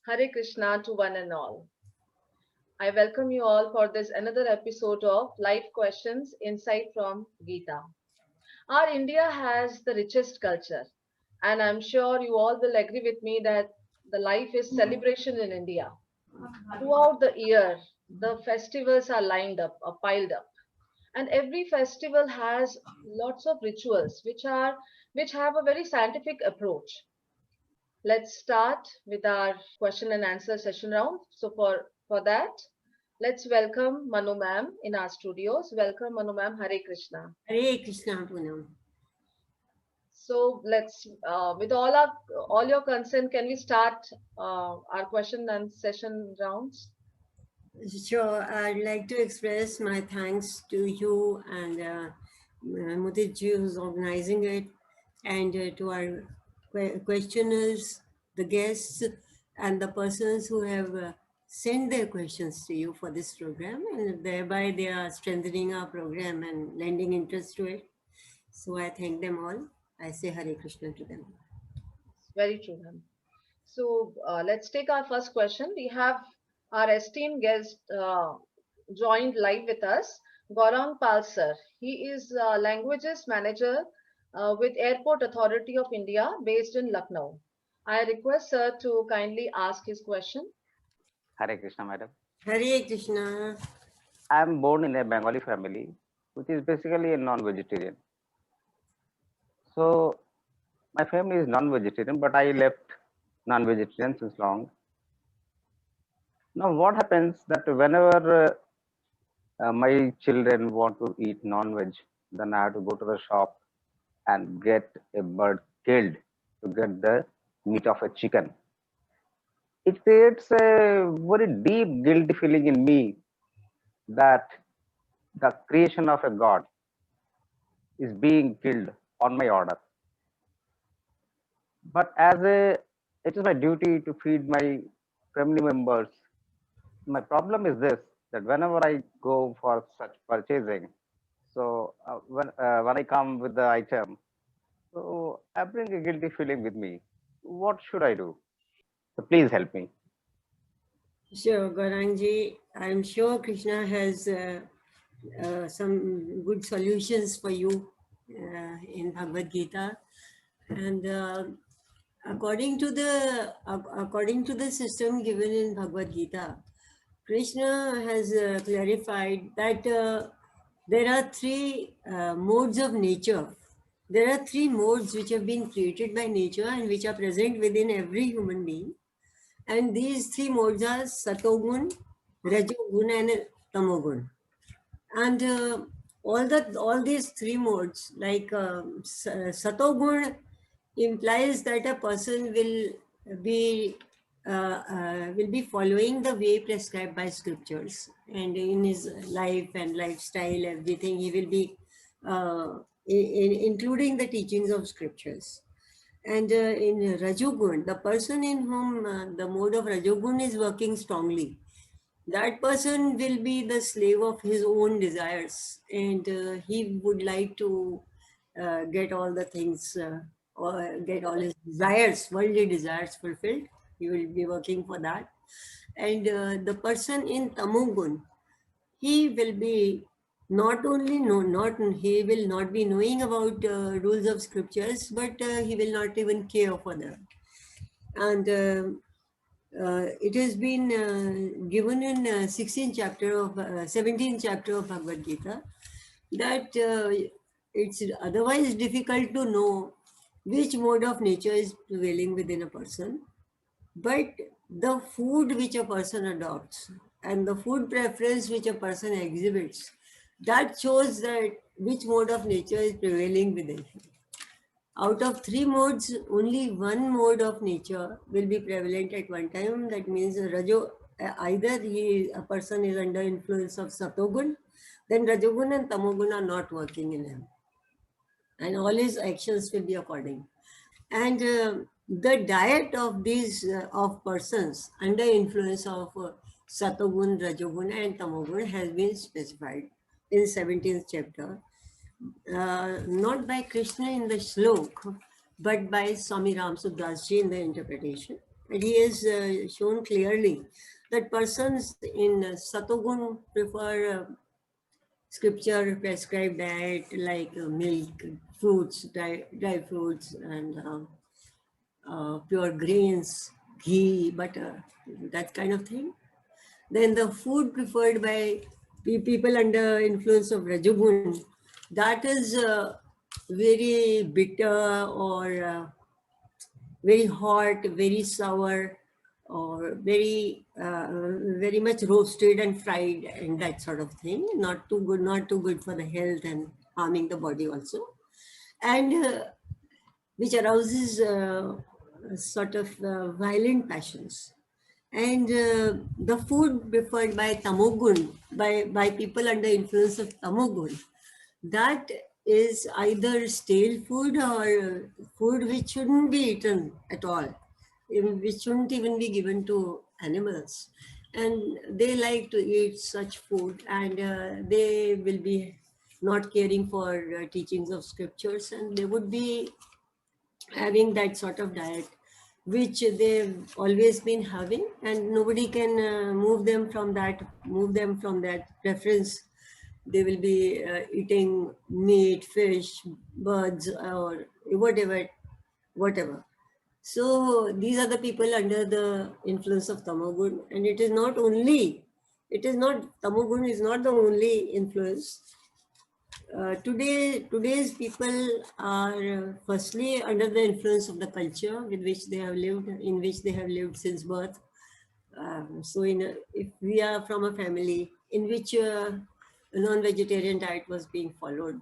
Hare Krishna to one and all. I welcome you all for this another episode of Life Questions Insight from Gita. Our India has the richest culture, and I'm sure you all will agree with me that the life is celebration in India. Throughout the year, the festivals are lined up or piled up, and every festival has lots of rituals which have a very scientific approach. Let's start with our question and answer session round. So for that, let's welcome Manu ma'am in our studios. Welcome Manu ma'am. Hare Krishna. Hare Krishna Punam. So let's with all your consent, can we start our question and session rounds? Sure, I'd like to express my thanks to you and Mudit ji who's organizing it, and to our questioners, the guests, and the persons who have sent their questions to you for this program, and thereby they are strengthening our program and lending interest to it. So I thank them all. I say Hare Krishna to them. Very true, ma'am. So let's take our first question. We have our esteemed guest joined live with us, Gaurang Pal sir. He is languages manager with Airport Authority of India based in Lucknow. I request sir to kindly ask his question. Hare Krishna, madam. Hare Krishna. I am born in a Bengali family, which is basically a non-vegetarian. So my family is non-vegetarian, but I left non-vegetarian since long. Now, what happens that whenever my children want to eat non-veg, then I have to go to the shop and get a bird killed to get the meat of a chicken. It creates a very deep guilty feeling in me that the creation of a god is being killed on my order. But it is my duty to feed my family members. My problem is this: that whenever I go for such purchasing, so when I come with the item, so I bring a guilty feeling with me. What should I do? So please help me. Sure, Gaurangji. I'm sure Krishna has some good solutions for you in Bhagavad Gita, and according to the system given in Bhagavad Gita, Krishna has clarified that there are three modes of nature. There are three modes which have been created by nature and which are present within every human being. And these three modes are Satogun, Rajogun, and Tamogun. And all these three modes, like Satogun, implies that a person be will be following the way prescribed by scriptures, and in his life and lifestyle, everything he will be including the teachings of scriptures. And in Rajogun, the person in whom the mode of Rajogun is working strongly, that person will be the slave of his own desires, and he would like to get all the things or get all his desires, worldly desires fulfilled. He will be working for that. And the person in Tamogun, he will be not only not he will not be knowing about rules of scriptures, but he will not even care for them. And it has been given in 16th chapter of 17th chapter of Bhagavad Gita that it's otherwise difficult to know which mode of nature is prevailing within a person, but the food which a person adopts and the food preference which a person exhibits, that shows that which mode of nature is prevailing within him. Out of three modes, only one mode of nature will be prevalent at one time. That means either a person is under influence of Satogun, then Rajogun and Tamogun are not working in him, and all his actions will be according. And the diet of these of persons under influence of Satogun, Rajogun, and Tamogun has been specified in 17th chapter, not by Krishna in the shlok, but by Swami Ram Subhas ji in the interpretation. And he has shown clearly that persons in Satogun prefer scripture prescribed diet like milk, fruits, dry fruits, and pure grains, ghee, butter, that kind of thing. Then the food preferred by people under influence of Rajagun, that is very bitter or very hot, very sour, or very much roasted and fried and that sort of thing. Not too good for the health and harming the body also. And which arouses sort of violent passions. And the food preferred by Tamogun, by people under influence of Tamogun, that is either stale food or food which shouldn't be eaten at all, which shouldn't even be given to animals. And they like to eat such food, and they will be not caring for teachings of scriptures, and they would be having that sort of diet which they've always been having, and nobody can move them from that preference. They will be eating meat, fish, birds, or whatever. So these are the people under the influence of tamogun, and tamogun is not the only influence. Today's people are firstly under the influence of the culture in which they have lived since birth. If we are from a family in which a non-vegetarian diet was being followed,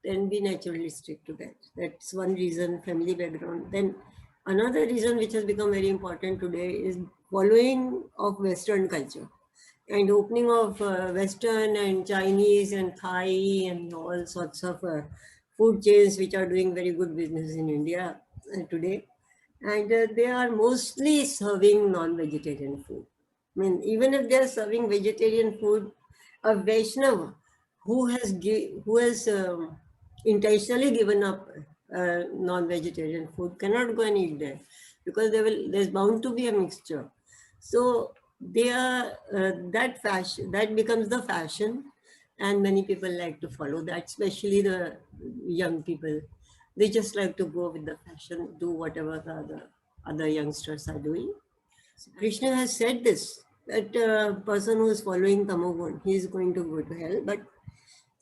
then we naturally stick to that. That's one reason, family background. Then another reason which has become very important today is following of Western culture and opening of Western and Chinese and Thai and all sorts of food chains which are doing very good business in India today. And they are mostly serving non-vegetarian food. I mean, even if they are serving vegetarian food, a Vaishnava who has intentionally given up non-vegetarian food cannot go and eat there, because there's bound to be a mixture. So they are that becomes the fashion, and many people like to follow that, especially the young people. They just like to go with the fashion, do whatever the other youngsters are doing. So Krishna has said this, that person who is following tamogun, he is going to go to hell. But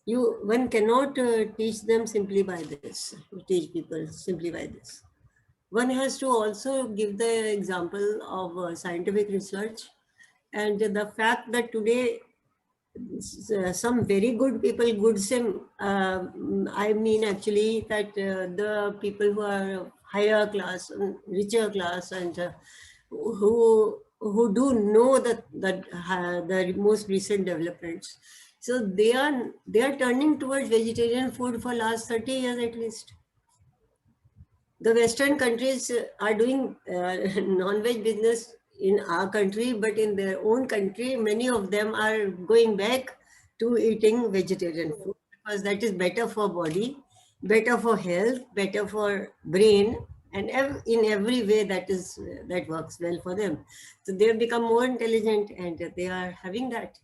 one cannot teach them simply by this, teach people simply by this. One has to also give the example of scientific research, and the fact that today some very good people, good sim, I mean actually that the people who are higher class, richer class, and who do know the most recent developments. So they are turning towards vegetarian food for last 30 years at least. The Western countries are doing non-veg business in our country, but in their own country, many of them are going back to eating vegetarian food, because that is better for body, better for health, better for brain, and in every way that works well for them. So they have become more intelligent, and they are having that.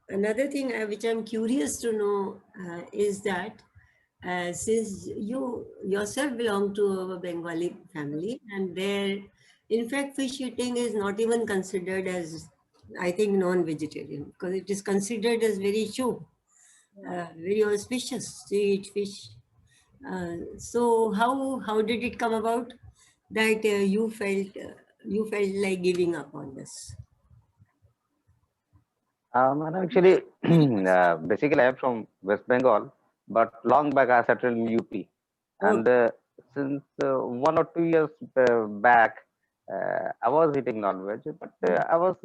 Another thing which I'm curious to know is that since you yourself belong to a Bengali family, and there, in fact, fish eating is not even considered as, I think, non-vegetarian, because it is considered as very shubh, very auspicious to eat fish. So how did it come about that you felt like giving up on this? And actually, basically, I'm from West Bengal, but long back I settled in UP. Oh, And since 1 or 2 years back, I was eating non-veg, but I was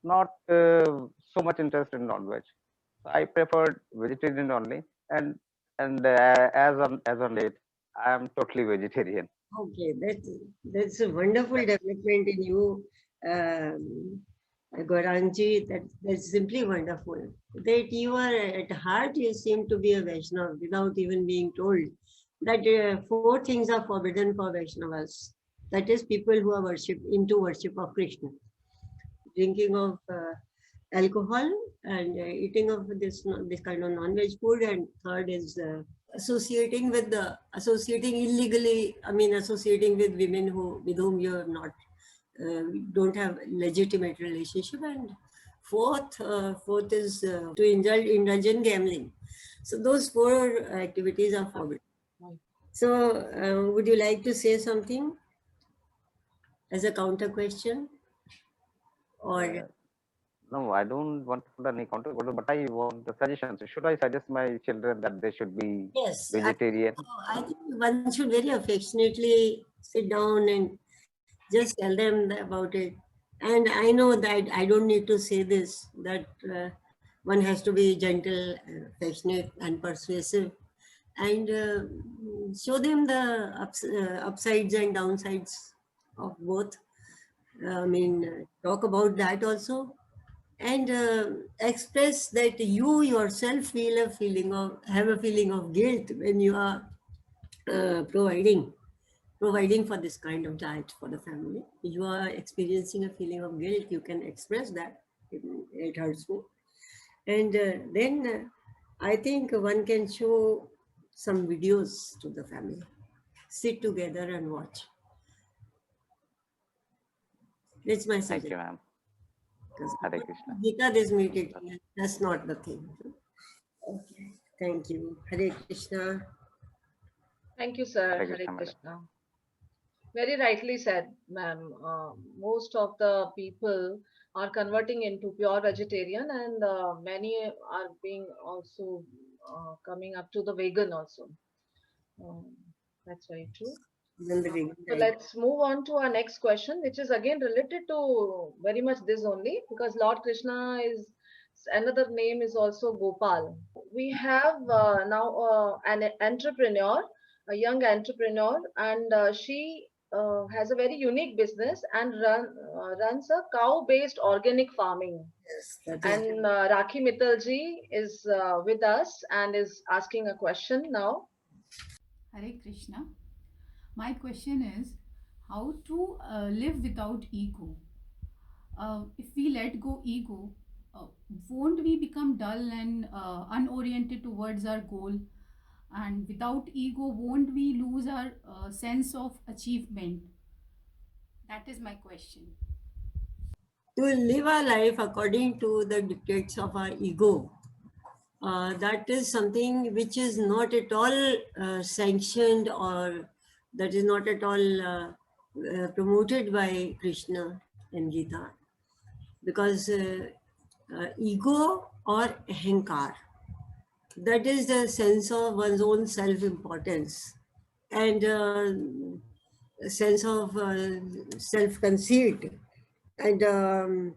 not so much interested in non-veg. So I preferred vegetarian only, and as on late, I am totally vegetarian. okay, that's a wonderful development in you, um, Gauranji. That's simply wonderful. That you are at heart, you seem to be a Vaishnava without even being told. That four things are forbidden for Vaishnavas. That is, people who are into worship of Krishna. Drinking of alcohol and eating of this kind of non-veg food, and third is associating illegally. I mean, associating with women with whom you are not don't have legitimate relationship, and fourth is to indulge in gambling. So those four activities are forbidden. So would you like to say something as a counter question, or No, I don't want to put any counter, but I want the suggestions. Should I suggest my children that they should be yes, vegetarian? I think one should very affectionately sit down and just tell them about it. And I know that I don't need to say this, that one has to be gentle, affectionate, and persuasive, and show them the upsides and downsides of both. I mean, talk about that also, and express that you yourself have a feeling of guilt when you are providing for this kind of diet for the family. You are experiencing a feeling of guilt, you can express that. It hurts me. And then I think one can show some videos to the family. Sit together and watch. That's my Thank suggestion. you, ma'am. Because Hare Krishna. Gita is meeting, that's not the thing. Okay. Thank you. Hare Krishna. Thank you, sir. Hare Hare Krishna, madam. Krishna. Very rightly said, ma'am. Most of the people are converting into pure vegetarian, and many are being also coming up to the vegan also. Um, that's very true. Then the vegan So diet. let's move on to our next question, which is again related to very much this only, because Lord Krishna is another name is also Gopal. We have now an entrepreneur, a young entrepreneur, and she has a very unique business and runs a cow-based organic farming. Yes, that is. And Rakhi Mittalji is with us and is asking a question now. Hare Krishna. My question is how to live without ego. If we let go ego, uh, won't we become dull and unoriented towards our goal? And without ego, won't we lose our sense of achievement? That is my question. To live our life according to the dictates of our ego, that is something which is not at all sanctioned, or that is not at all promoted by Krishna in Gita. Because ego or ahankar, that is the sense of one's own self-importance, and a sense of self-conceit, and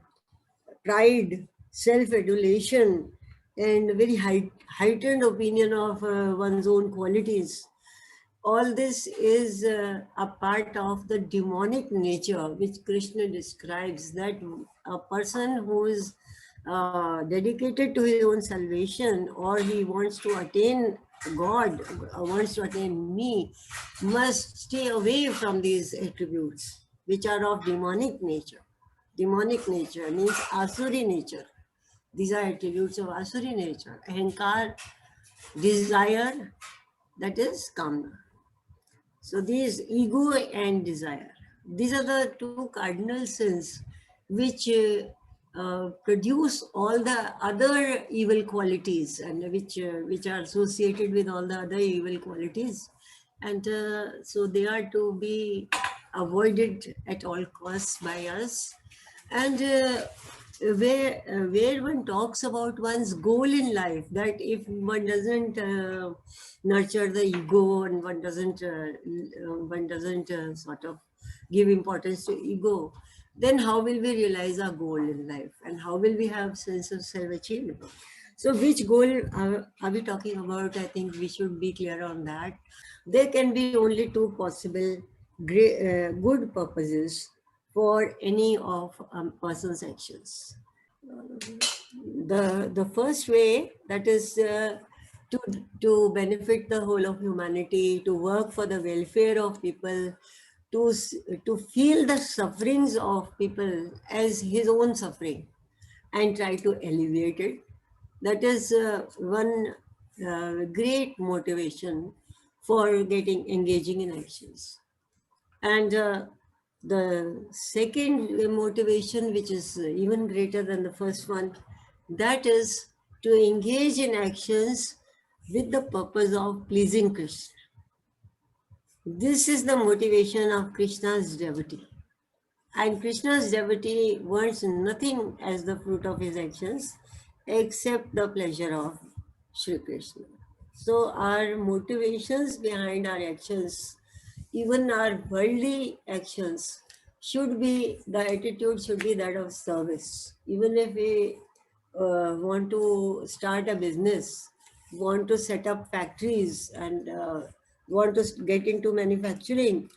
pride, self-adulation, and very heightened opinion of one's own qualities. All this is a part of the demonic nature which Krishna describes, that a person who is dedicated to his own salvation, or he wants to attain God, wants to attain me, must stay away from these attributes which are of demonic nature. Demonic nature means asuri nature. These are attributes of asuri nature. Ahankar, desire, that is kamna. So these ego and desire, these are the two cardinal sins which produce all the other evil qualities, and which are associated with all the other evil qualities, and so they are to be avoided at all costs by us. And where one talks about one's goal in life, that if one doesn't nurture the ego, and one doesn't sort of give importance to ego, then how will we realize our goal in life, and how will we have sense of self-achievement? So which goal are we talking about? I think we should be clear on that. There can be only two possible good purposes for any of a person's actions. The first way, that is to benefit the whole of humanity, to work for the welfare of people, to feel the sufferings of people as his own suffering and try to alleviate it. That is one great motivation for getting engaging in actions. And the second motivation, which is even greater than the first one, that is to engage in actions with the purpose of pleasing Krishna. This is the motivation of Krishna's devotee. And Krishna's devotee wants nothing as the fruit of his actions except the pleasure of Sri Krishna. So our motivations behind our actions, even our worldly actions, should be, the attitude should be that of service. Even if we want to start a business, want to set up factories, and want to get into manufacturing,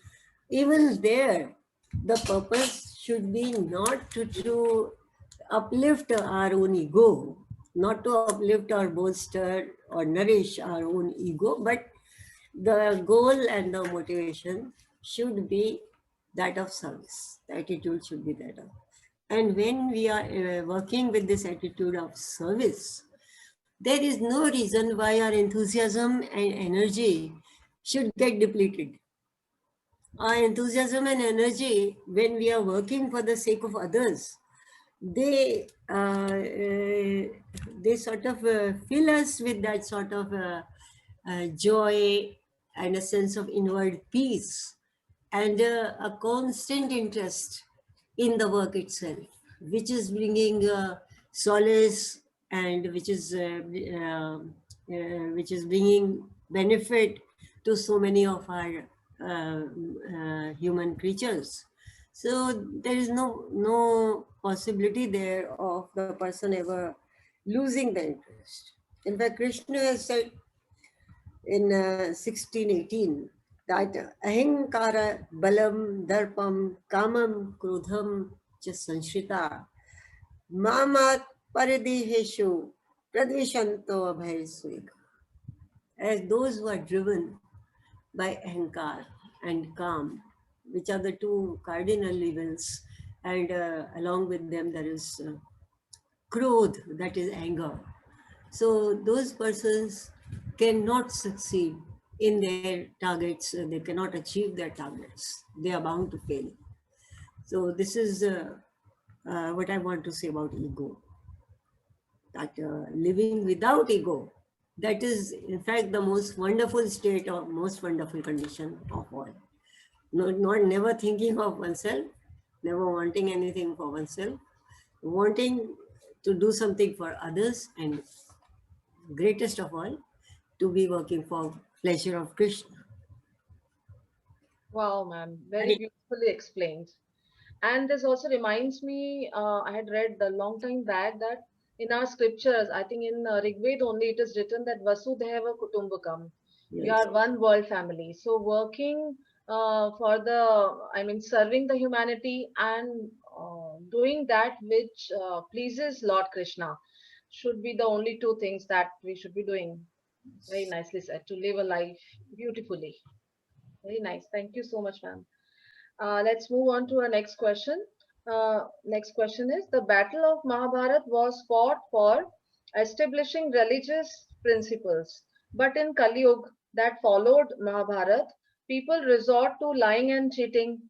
even there, the purpose should be not to uplift our own ego, not to uplift or bolster or nourish our own ego, but the goal and the motivation should be that of service. The attitude should be that of. And when we are working with this attitude of service, there is no reason why our enthusiasm and energy should get depleted. Our enthusiasm and energy, when we are working for the sake of others, they sort of fill us with that sort of joy and a sense of inward peace and a constant interest in the work itself, which is bringing solace and which is bringing benefit to so many of our human creatures. So there is no possibility there of the person ever losing the interest. In fact, Krishna has said in 1618 that ahinkara balam darpam kamam krodham cha sanshrita mamat paridiheshu pradvishanto abhaysvika. As those who are driven by ahinkar and kam, which are the two cardinal evils, and along with them there is krodh, that is anger. So those persons cannot succeed in their targets, they cannot achieve their targets, they are bound to fail. So this is what I want to say about ego, that living without ego, that is in fact the most wonderful state or most wonderful condition of all. Not never thinking of oneself, never wanting anything for oneself, wanting to do something for others, and greatest of all, to be working for pleasure of Krishna. Wow, ma'am, very beautifully explained. And this also reminds me, I had read a long time back that in our scriptures, I think in Rig Veda only it is written that Vasudhaiva Kutumbakam, we Yes. are one world family. So working for the, I mean, serving the humanity and doing that which pleases Lord Krishna should be the only two things that we should be doing. Very nicely said, to live a life beautifully. Very nice. Thank you so much, ma'am. Let's move on to our next question. Next question is, the Battle of Mahabharata was fought for establishing religious principles. But in Kali Yuga that followed Mahabharata, people resort to lying and cheating.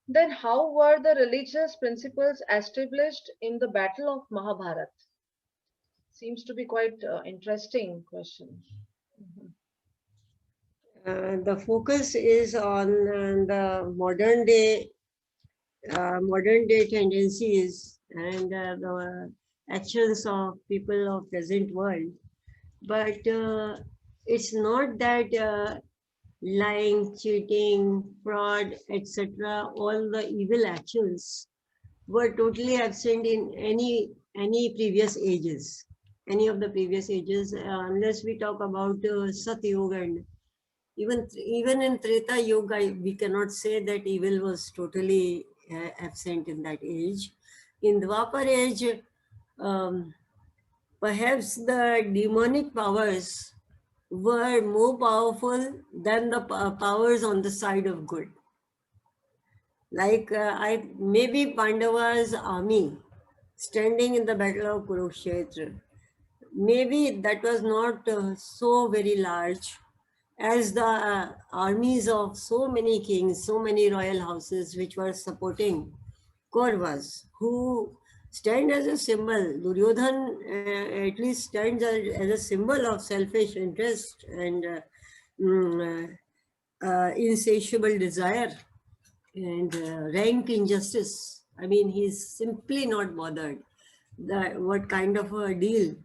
Then how were the religious principles established in the Battle of Mahabharata? Seems to be quite interesting question. Mhm. The focus is on the modern day tendencies and the actions of people of present world, but it's not that lying, cheating, fraud, etc., all the evil actions were totally absent in any previous ages, any of the previous ages, unless we talk about Satyuga. And even in Treta Yuga, we cannot say that evil was totally absent in that age. In Dwapar age, um, perhaps the demonic powers were more powerful than the powers on the side of good. Like I maybe Pandava's army standing in the battle of Kurukshetra. Maybe that was not so very large as the armies of so many kings, so many royal houses which were supporting Kauravas, who stand as a symbol. Duryodhan at least stands as a symbol of selfish interest and insatiable desire and rank injustice. I mean, he's simply not bothered that what kind of a deal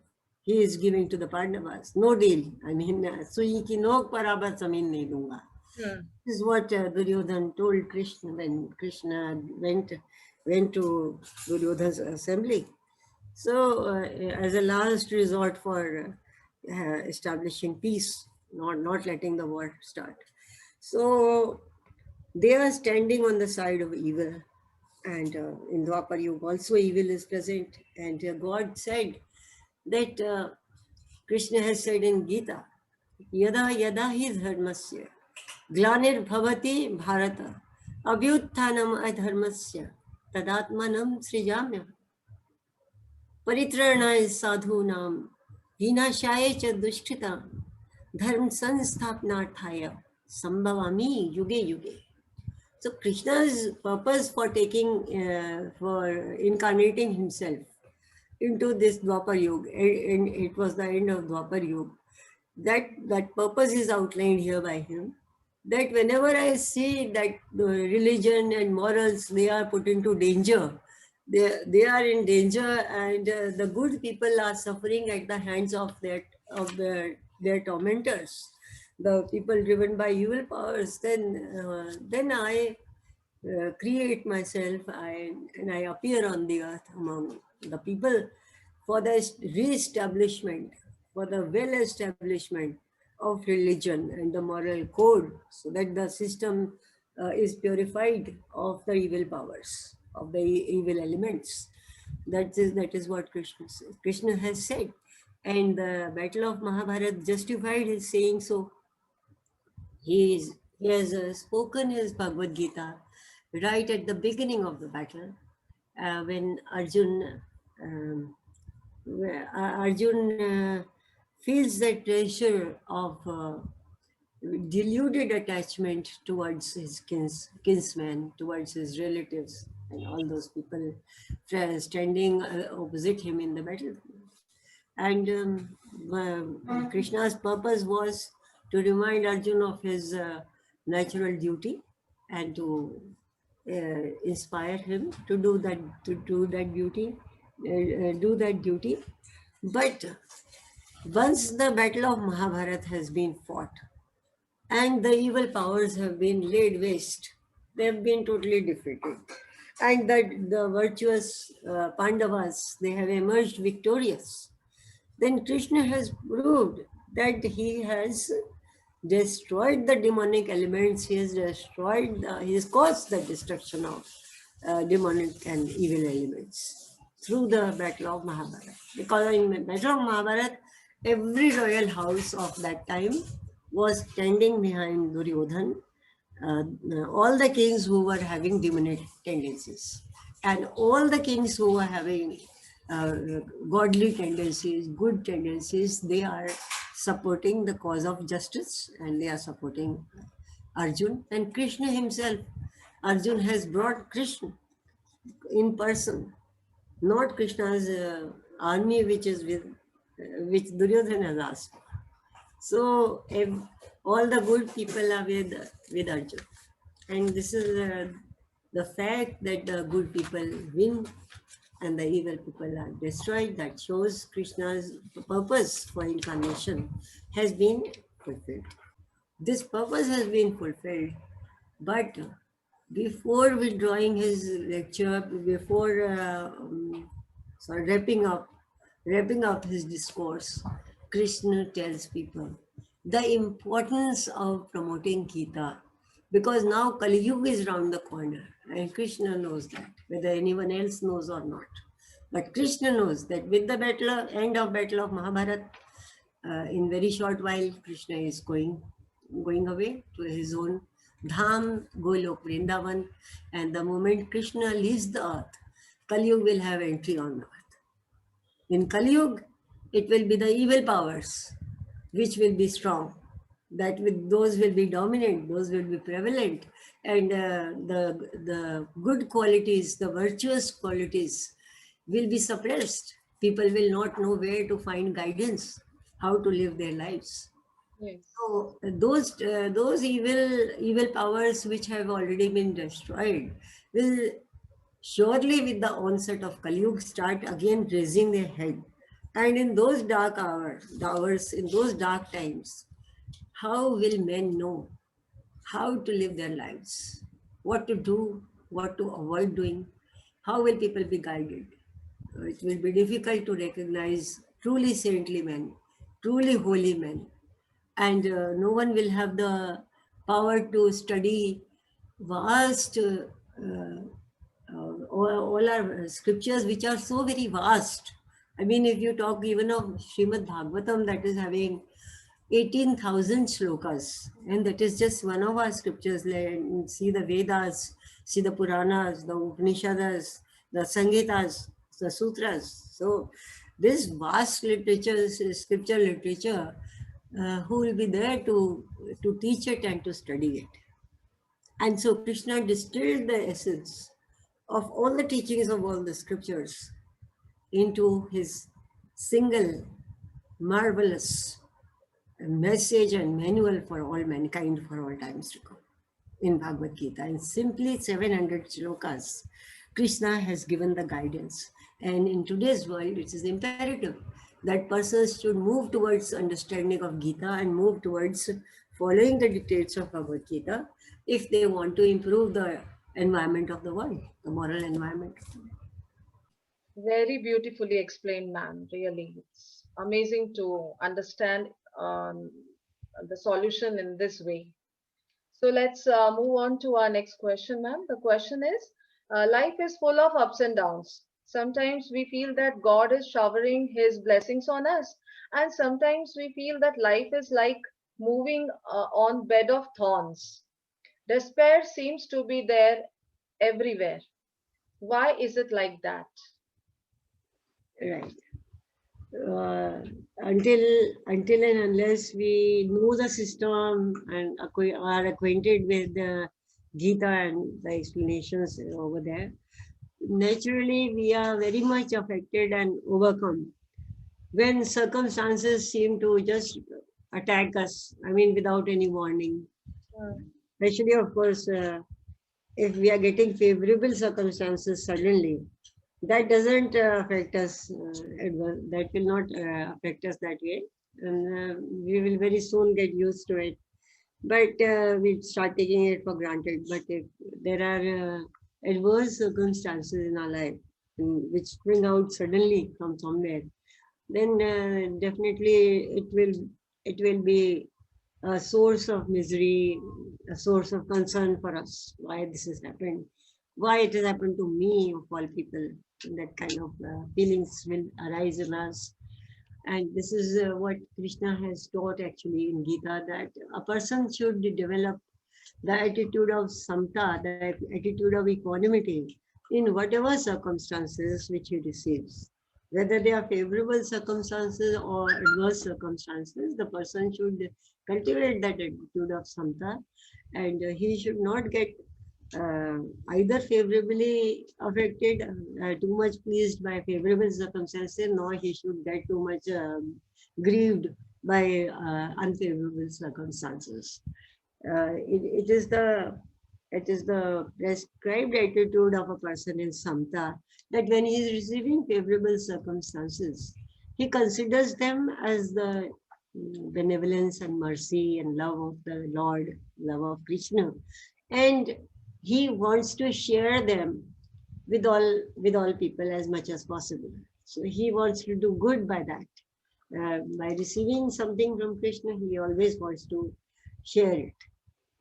he is giving to the Pandavas. No deal. I mean, sui ki nok barabar zamin nahi dunga. Hmm. This is what Duryodhan told Krishna when Krishna went to Duryodhan's assembly. So, as a last resort for establishing peace, not letting the war start. So, they are standing on the side of evil. And in Dwapar Yuga also evil is present. And God said that Krishna has said in Gita, Yada yada hi dharmasya, glanir bhavati bharata, abhyutthanam adharmasya, tadatmanam srijamya, परित्रणाय साधूनां विनाशाय च दुष्कृतां धर्म संस्थापनार्थाय संभवामि युगे युगे. So Krishna's purpose for for incarnating himself into this Dwapar Yuga, and it was the end of Dwapar Yuga, that purpose is outlined here by him. That whenever I see that the religion and morals, they are put into danger, they are in danger, and the good people are suffering at the hands of their tormentors, the people driven by evil powers, then I create myself and I appear on the earth among the people for the re-establishment, for the well-establishment of religion and the moral code, so that the system is purified of the evil powers, of the evil elements. That is what Krishna says. Krishna has said, and the battle of Mahabharata justified his saying so. He has spoken his Bhagavad Gita right at the beginning of the battle when Arjun feels that pressure of deluded attachment towards his kinsmen, towards his relatives, and all those people standing opposite him in the battle. And Krishna's purpose was to remind Arjun of his natural duty and to inspire him to do that duty. But once the battle of Mahabharata has been fought and the evil powers have been laid waste, they have been totally defeated, and that the virtuous Pandavas, they have emerged victorious, then Krishna has proved that he has destroyed the demonic elements, he has he has caused the destruction of demonic and evil elements through the battle of Mahabharata. Because in the battle of Mahabharata, every royal house of that time was standing behind Duryodhan, uh, all the kings who were having demonic tendencies, and all the kings who were having uh, godly tendencies, good tendencies, they are supporting the cause of justice and they are supporting Arjun and Krishna himself. Arjun has brought Krishna in person, not Krishna's army, which is which Duryodhana has asked. So all the good people are with Arjun, and this is the fact that the good people win and the evil people are destroyed. That shows Krishna's purpose for incarnation has been fulfilled. This purpose has been fulfilled, but before withdrawing his lecture, before wrapping up his discourse, Krishna tells people the importance of promoting Gita, because now Kali Yuga is round the corner, and Krishna knows that, whether anyone else knows or not. But Krishna knows that with the end of battle of Mahabharata, in very short while, Krishna is going away to his own Dham, Golok, Vrindavan, and the moment Krishna leaves the earth, Kali Yuga will have entry on earth. In Kali Yuga, it will be the evil powers which will be strong. Those will be dominant, those will be prevalent, and the good qualities, the virtuous qualities, will be suppressed. People will not know where to find guidance, how to live their lives. Yes. So those evil powers which have already been destroyed will surely, with the onset of Kali Yuga, start again raising their head. And in those dark hours, in those dark times, how will men know how to live their lives, what to do, what to avoid doing? How will people be guided? It will be difficult to recognize truly saintly men, truly holy men, and no one will have the power to study vast all our scriptures, which are so very vast. I mean, if you talk even of Srimad Bhagavatam, that is having 18,000 shlokas, and that is just one of our scriptures. See the Vedas, see the Puranas, the Upanishads, the Samhitas, the Sutras. So, this vast literature, scripture literature, who will be there to teach it and to study it? And so, Krishna distilled the essence of all the teachings of all the scriptures into his single marvelous message and manual for all mankind for all times to come in Bhagavad Gita. In simply 700 shlokas, Krishna has given the guidance. And in today's world, it is imperative that persons should move towards understanding of Gita and move towards following the dictates of Bhagavad Gita if they want to improve the environment of the world, the moral environment. Very beautifully explained, ma'am. Really, it's amazing to understand the solution in this way. So let's move on to our next question, ma'am. The question is, life is full of ups and downs. Sometimes we feel that God is showering his blessings on us, and sometimes we feel that life is like moving on bed of thorns. Despair seems to be there everywhere. Why is it like that? Right. uh, until and unless we know the system and are acquainted with the Gita and the explanations over there, naturally we are very much affected and overcome when circumstances seem to just attack us. I mean, without any warning. Hmm. Especially, of course, if we are getting favorable circumstances suddenly, that doesn't affect us. That will not affect us that way, and we will very soon get used to it. But we start taking it for granted. But if there are adverse circumstances in our life which spring out suddenly from somewhere, then definitely it will be a source of misery, a source of concern for us. Why this has happened? Why it has happened to me of all people? That kind of feelings will arise in us. And this is what Krishna has taught actually in Gita, that a person should develop the attitude of samta, the attitude of equanimity in whatever circumstances which he receives. Whether they are favorable circumstances or adverse circumstances, the person should cultivate that attitude of samta, and he should not get uh, either favorably affected, too much pleased by favorable circumstances, nor he should get too much grieved by unfavorable circumstances. It is the prescribed attitude of a person in samta, that when he is receiving favorable circumstances, he considers them as the benevolence and mercy and love of the Lord, love of Krishna, and he wants to share them with all people as much as possible. So he wants to do good by that. By receiving something from Krishna, he always wants to share it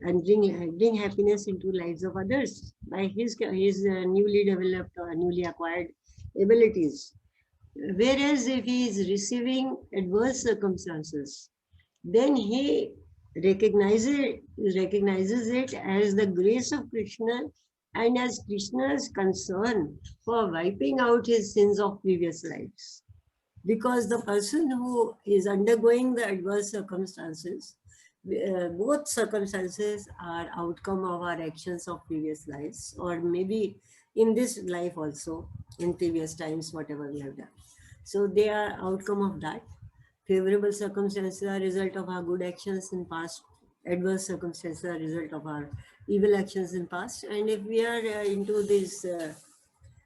and bring happiness into lives of others by his newly developed or newly acquired abilities. Whereas if he is receiving adverse circumstances, then he recognizes recognizes it as the grace of Krishna and as Krishna's concern for wiping out his sins of previous lives. Because the person who is undergoing the adverse circumstances, both circumstances are outcome of our actions of previous lives, or maybe in this life also, in previous times, whatever we have done. So they are outcome of that. Favorable circumstances are result of our good actions in past. Adverse circumstances are result of our evil actions in past. And if we are into this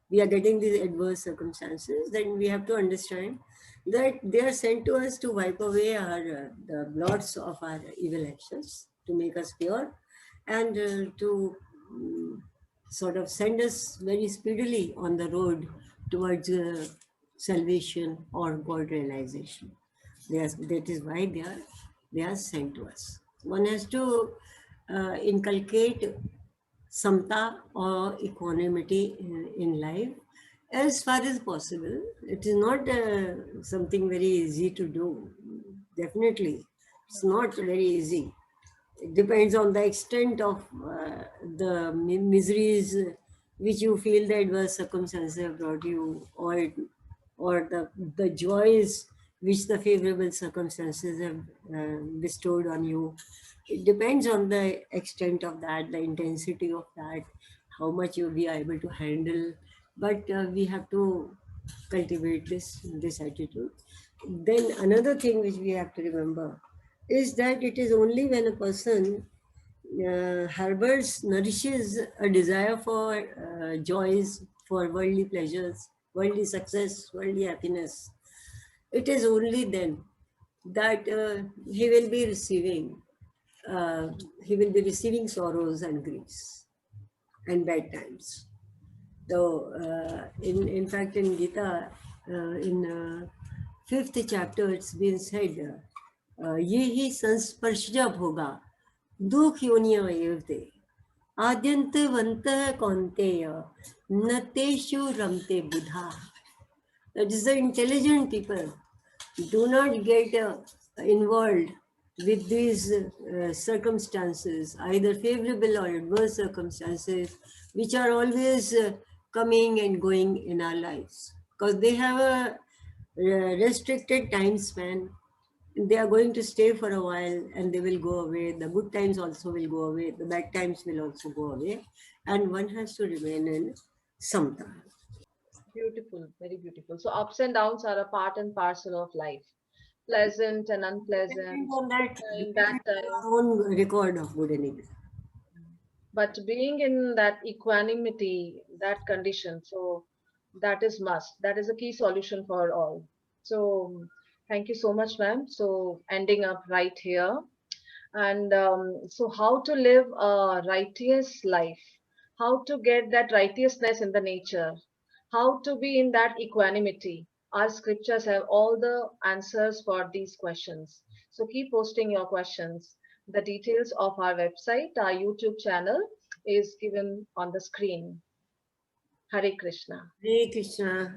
we are getting these adverse circumstances, then we have to understand that they are sent to us to wipe away our the blots of our evil actions, to make us pure, and to sort of send us very speedily on the road towards salvation or God realization. That is why they are sent to us. One has to inculcate samta or equanimity in life as far as possible. It is not something very easy to do. Definitely, it's not very easy. It depends on the extent of the miseries which you feel the adverse circumstances have brought you, or the joys which the favorable circumstances have bestowed on you. It depends on the extent of that, the intensity of that, how much you'll be able to handle. But we have to cultivate this attitude. Then another thing which we have to remember is that it is only when a person harbors, nourishes a desire for joys, for worldly pleasures, worldly success, worldly happiness, it is only then that uh, he will be receiving sorrows and griefs and bad times. So, in fact, in Gita, in fifth chapter, it's been said, "ये ही संस्पर्शजा भोगा दुख योनिया एवते आद्यंतवंतः कौन्तेय न तेषु रमते बुधा." That is, the intelligent people do not get involved with these circumstances, either favorable or adverse circumstances, which are always coming and going in our lives, because they have a restricted time span. They are going to stay for a while and they will go away. The good times also will go away. The bad times will also go away. And one has to remain in samta. Beautiful, very beautiful. So ups and downs are a part and parcel of life, pleasant and Depends unpleasant. on that, In depends that on time, our own record of good and evil. but being in that equanimity, that condition, so that is must. That is a key solution for all. So thank you so much, ma'am. So ending up right here. And so, how to live a righteous life? How to get that righteousness in the nature? How to be in that equanimity? Our scriptures have all the answers for these questions. So, keep posting your questions. The details of our website, our YouTube channel is given on the screen. Hare Krishna. Hare Krishna.